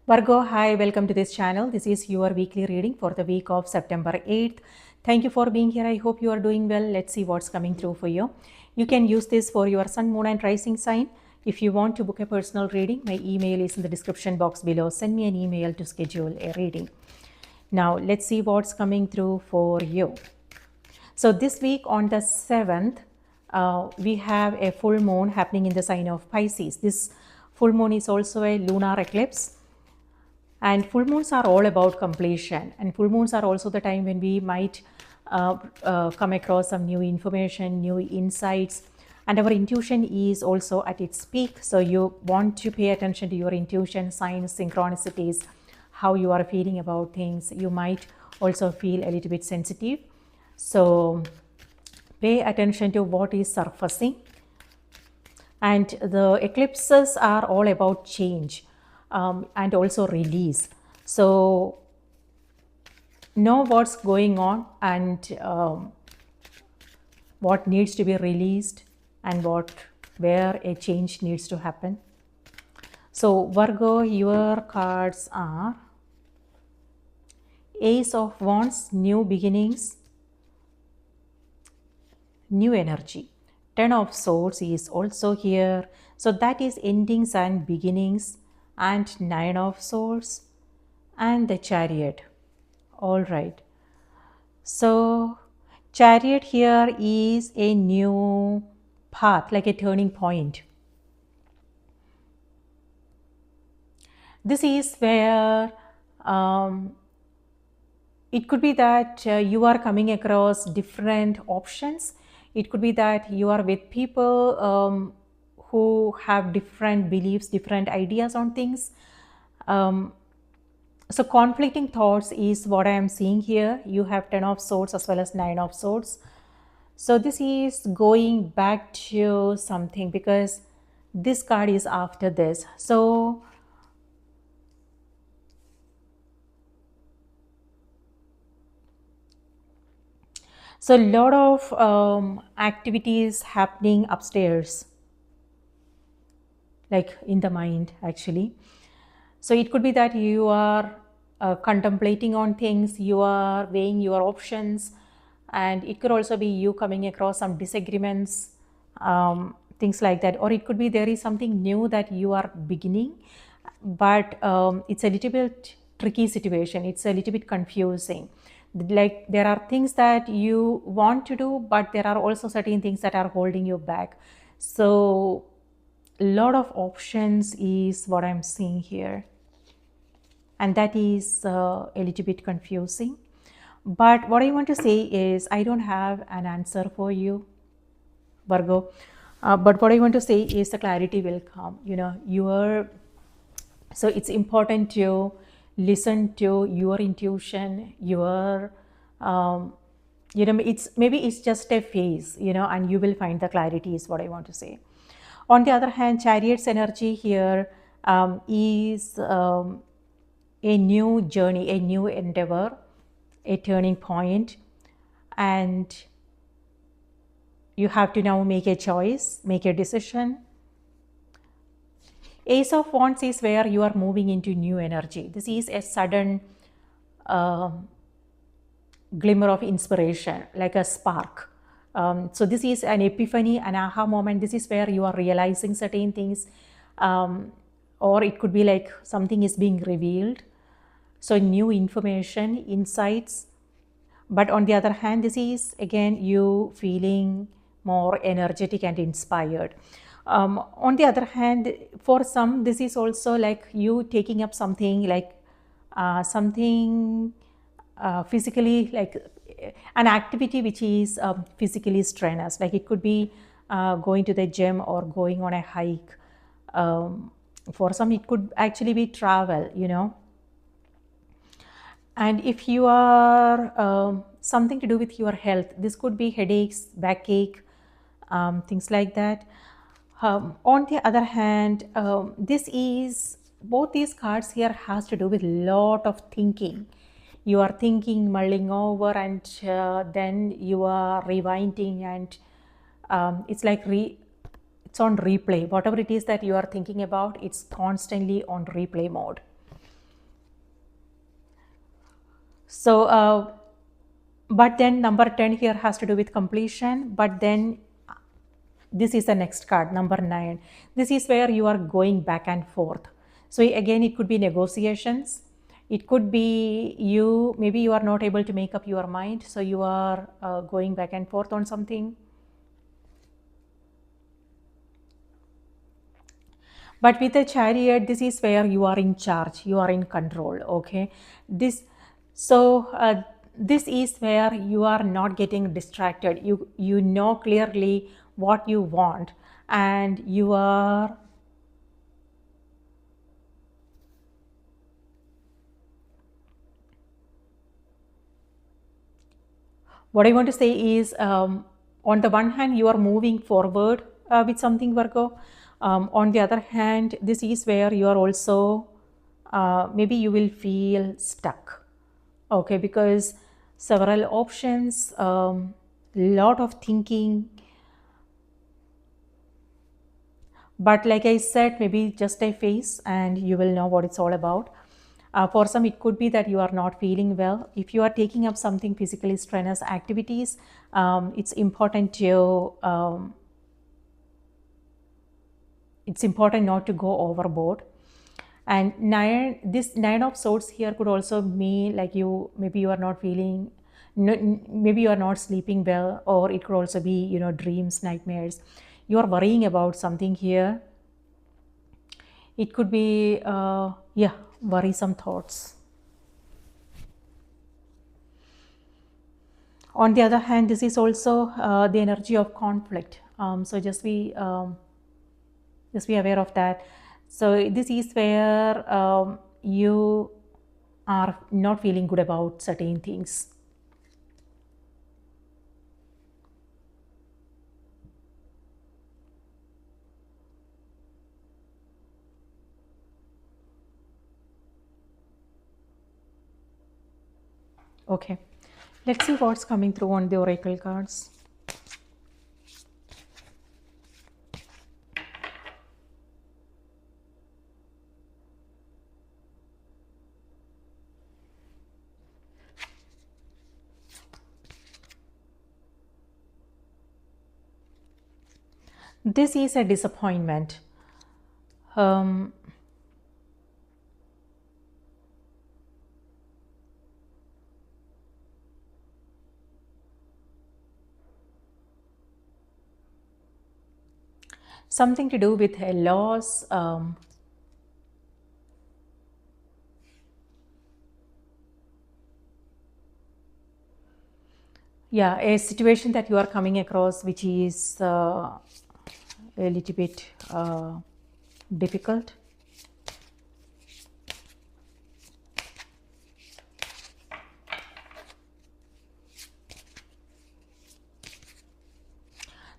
Virgo, hi, welcome to this channel. This is your weekly reading for the week of September 8th. Thank you for being here. I hope you are doing well. Let's see what's coming through for you. You can use this for your sun, moon, and rising sign. If you want to book a personal reading, my email is in the description box below. Send me an email to schedule a reading. Now, let's see what's coming through for you. So, this week on the 7th, we have a full moon happening in the sign of Pisces. This full moon is also a lunar eclipse. And full moons are all about completion. And full moons are also the time when we might come across some new information, new insights. And our intuition is also at its peak. So you want to pay attention to your intuition, signs, synchronicities, how you are feeling about things. You might also feel a little bit sensitive. So pay attention to what is surfacing. And the eclipses are all about change. And also release. So know what's going on and what needs to be released and where a change needs to happen. So Virgo, your cards are Ace of Wands, new beginnings, new energy. 10 of Swords is also here. So that is endings and beginnings. And 9 of Swords and the Chariot. All right. So Chariot here is a new path, like a turning point. This is where it could be that you are coming across different options. It could be that you are with people who have different beliefs, different ideas on things. So conflicting thoughts is what I am seeing here. You have 10 of Swords as well as 9 of Swords. So this is going back to something because this card is after this. So a lot of activities happening upstairs, like in the mind actually. So it could be that you are contemplating on things, you are weighing your options, and it could also be you coming across some disagreements, things like that. Or it could be there is something new that you are beginning, but it's a little bit tricky situation. It's a little bit confusing. Like there are things that you want to do, but there are also certain things that are holding you back. So a lot of options is what I'm seeing here. And that is a little bit confusing. But what I want to say is I don't have an answer for you, Virgo. But what I want to say is the clarity will come. So it's important to listen to your intuition, it's just a phase, and you will find the clarity is what I want to say. On the other hand, Chariot's energy here is a new journey, a new endeavor, a turning point, and you have to now make a choice, make a decision. Ace of Wands is where you are moving into new energy. This is a sudden glimmer of inspiration, like a spark. So this is an epiphany, an aha moment. This is where you are realizing certain things, or it could be like something is being revealed. So new information, insights. But on the other hand, this is again you feeling more energetic and inspired. On the other hand, for some, this is also like you taking up something like physically, like an activity which is physically strenuous. Like it could be going to the gym or going on a hike. For some, it could actually be travel. And if you are something to do with your health, this could be headaches, backache, things like that. On the other hand, both these cards here has to do with lot of thinking. You are thinking, mulling over, and then you are rewinding, and it's like it's on replay. Whatever it is that you are thinking about, it's constantly on replay mode. So but then number 10 here has to do with completion, but then this is the next card, number 9. This is where you are going back and forth. So again, it could be negotiations. It could be you, maybe you are not able to make up your mind, so you are going back and forth on something. But with the chariot, this is where you are in charge, you are in control. Okay, this so this is where you are not getting distracted. You know clearly what you want, and you are, what I want to say is, on the one hand, you are moving forward with something, Virgo. On the other hand, this is where you are also, maybe you will feel stuck. Okay, because several options, lot of thinking. But like I said, maybe just a phase and you will know what it's all about. For some, it could be that you are not feeling well. If you are taking up something physically strenuous activities, it's important not to go overboard. And this 9 of swords here could also mean like maybe you are not feeling, maybe you are not sleeping well, or it could also be, dreams, nightmares. You are worrying about something here. It could be, yeah, worrisome thoughts. On the other hand, this is also the energy of conflict. So just be aware of that. So this is where you are not feeling good about certain things. Okay, let's see what's coming through on the oracle cards. This is a disappointment. Um, Something to do with a loss. Yeah, a situation that you are coming across which is a little bit difficult.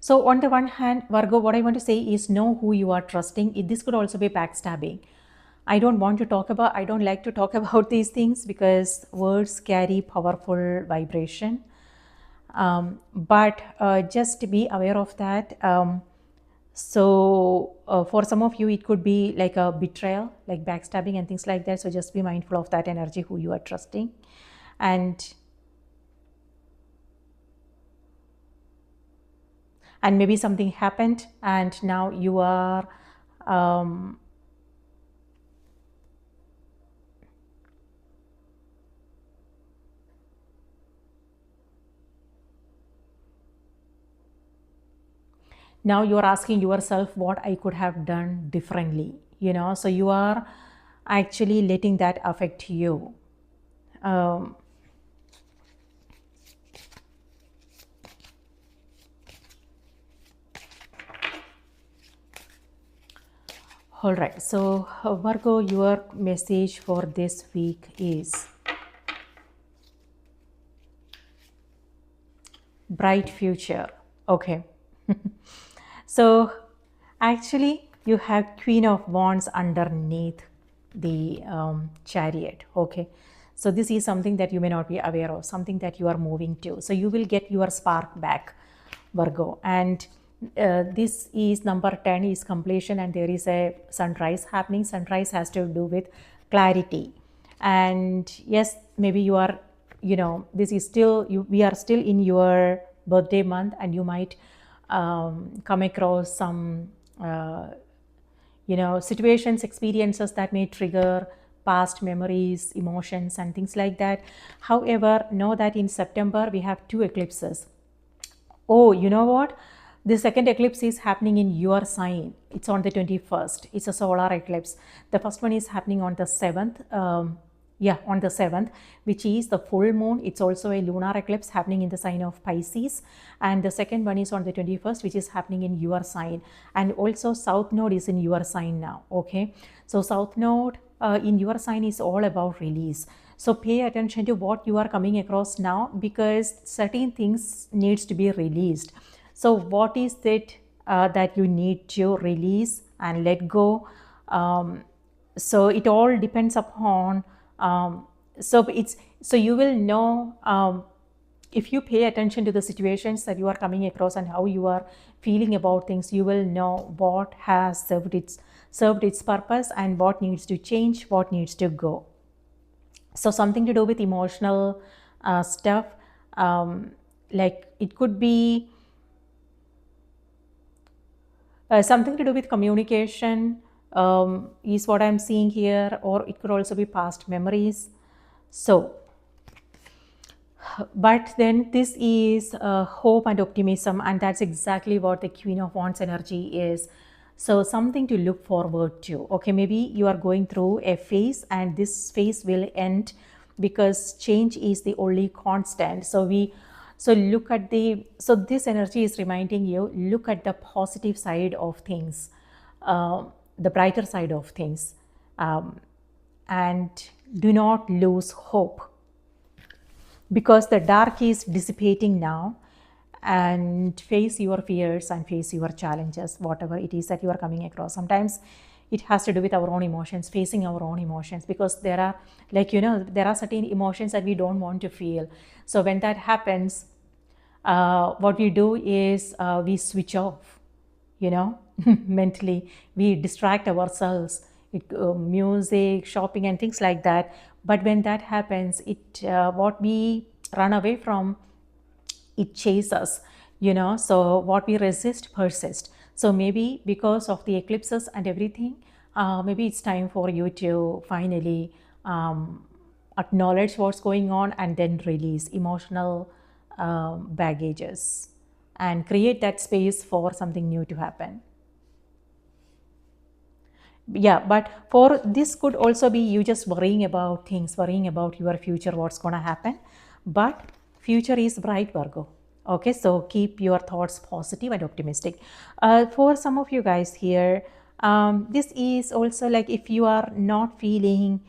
So on the one hand, Virgo, what I want to say is know who you are trusting. This could also be backstabbing. I don't like to talk about these things because words carry powerful vibration. But just be aware of that. So for some of you, it could be like a betrayal, like backstabbing and things like that. So just be mindful of that energy, who you are trusting. And maybe something happened and now you are now you're asking yourself what I could have done differently, so you are actually letting that affect you. All right, so Virgo, your message for this week is bright future. Okay. So actually you have Queen of Wands underneath the chariot. Okay, so this is something that you may not be aware of, something that you are moving to. So you will get your spark back, Virgo. And this is number 10 is completion, and there is a sunrise happening. Sunrise has to do with clarity. And yes, maybe you are this is still we are still in your birthday month, and you might come across some situations, experiences that may trigger past memories, emotions, and things like that. However, know that in September we have 2 eclipses. Oh, you know what? The second eclipse is happening in your sign. It's on the 21st. It's a solar eclipse. The first one is happening on the 7th. On the 7th, which is the full moon. It's also a lunar eclipse happening in the sign of Pisces. And the second one is on the 21st, which is happening in your sign. And also South Node is in your sign now. Okay. So South Node in your sign is all about release. So pay attention to what you are coming across now, because certain things needs to be released. So what is it that you need to release and let go? So it all depends upon so you will know if you pay attention to the situations that you are coming across and how you are feeling about things. You will know what has served its purpose and what needs to change, what needs to go. So something to do with emotional stuff, like it could be something to do with communication, is what I'm seeing here, or it could also be past memories. So, but then this is hope and optimism, and that's exactly what the Queen of Wands energy is. So something to look forward to. Okay, maybe you are going through a phase and this phase will end, because change is the only constant. So look at this energy is reminding you, look at the positive side of things, the brighter side of things, and do not lose hope, because the dark is dissipating now. And face your fears and face your challenges, whatever it is that you are coming across. Sometimes it has to do with our own emotions, facing our own emotions, because there are there are certain emotions that we don't want to feel. So when that happens, what we do is we switch off, mentally. We distract ourselves, music, shopping, and things like that. But when that happens, what we run away from, it chases us, so what we resist persists. So maybe because of the eclipses and everything, maybe it's time for you to finally acknowledge what's going on and then release emotional baggages and create that space for something new to happen. Yeah, but for this could also be you just worrying about things, worrying about your future, what's going to happen. But future is bright, Virgo. Okay, so keep your thoughts positive and optimistic. For some of you guys here, this is also like if you are not feeling,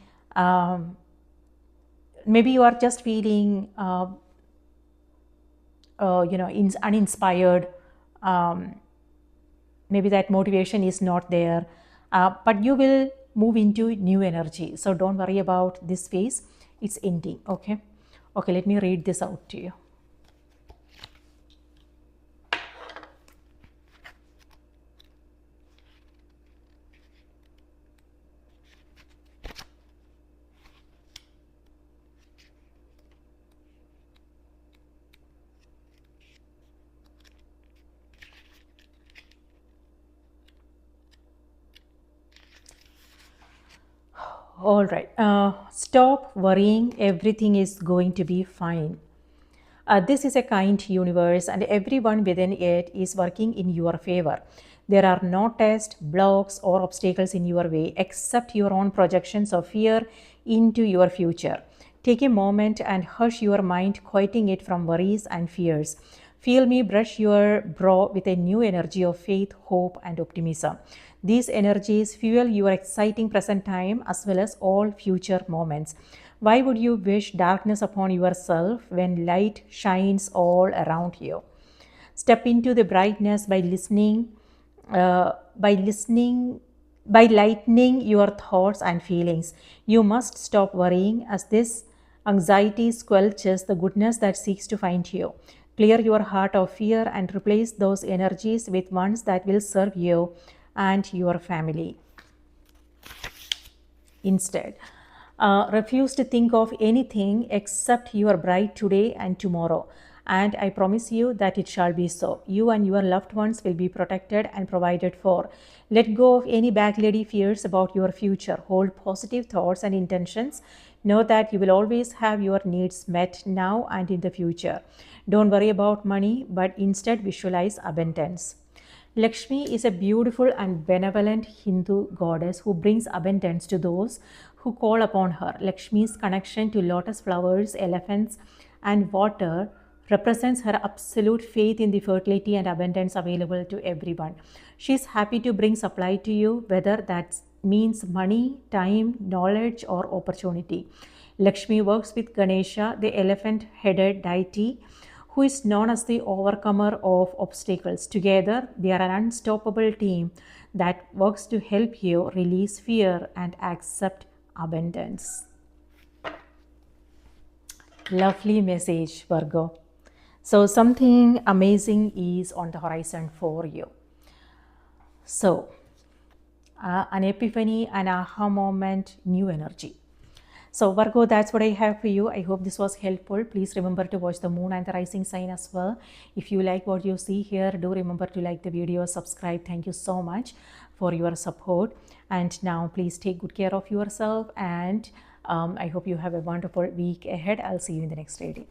maybe you are just feeling uninspired, maybe that motivation is not there, but you will move into new energy. So don't worry about this phase, it's ending. Okay, let me read this out to you. All right, stop worrying, everything is going to be fine. This is a kind universe, and everyone within it is working in your favor. There are no tests, blocks, or obstacles in your way except your own projections of fear into your future. Take a moment and hush your mind, quieting it from worries and fears. Feel me brush your brow with a new energy of faith, hope, and optimism. These energies fuel your exciting present time as well as all future moments. Why would you wish darkness upon yourself when light shines all around you? Step into the brightness by listening, by lightening your thoughts and feelings. You must stop worrying, as this anxiety squelches the goodness that seeks to find you. Clear your heart of fear and replace those energies with ones that will serve you and your family instead. Refuse to think of anything except your bride today and tomorrow. And I promise you that it shall be so. You and your loved ones will be protected and provided for. Let go of any backlady fears about your future. Hold positive thoughts and intentions. Know that you will always have your needs met now and in the future. Don't worry about money, but instead visualize abundance. Lakshmi is a beautiful and benevolent Hindu goddess who brings abundance to those who call upon her. Lakshmi's connection to lotus flowers, elephants, and water represents her absolute faith in the fertility and abundance available to everyone. She is happy to bring supply to you, whether that means money, time, knowledge, or opportunity. Lakshmi works with Ganesha, the elephant headed deity, who is known as the overcomer of obstacles. Together, they are an unstoppable team that works to help you release fear and accept abundance. Lovely message, Virgo. So, something amazing is on the horizon for you. So, an epiphany, an aha moment, new energy. So Virgo, that's what I have for you. I hope this was helpful. Please remember to watch the moon and the rising sign as well. If you like what you see here, do remember to like the video, subscribe. Thank you so much for your support. And now please take good care of yourself, and I hope you have a wonderful week ahead. I'll see you in the next reading.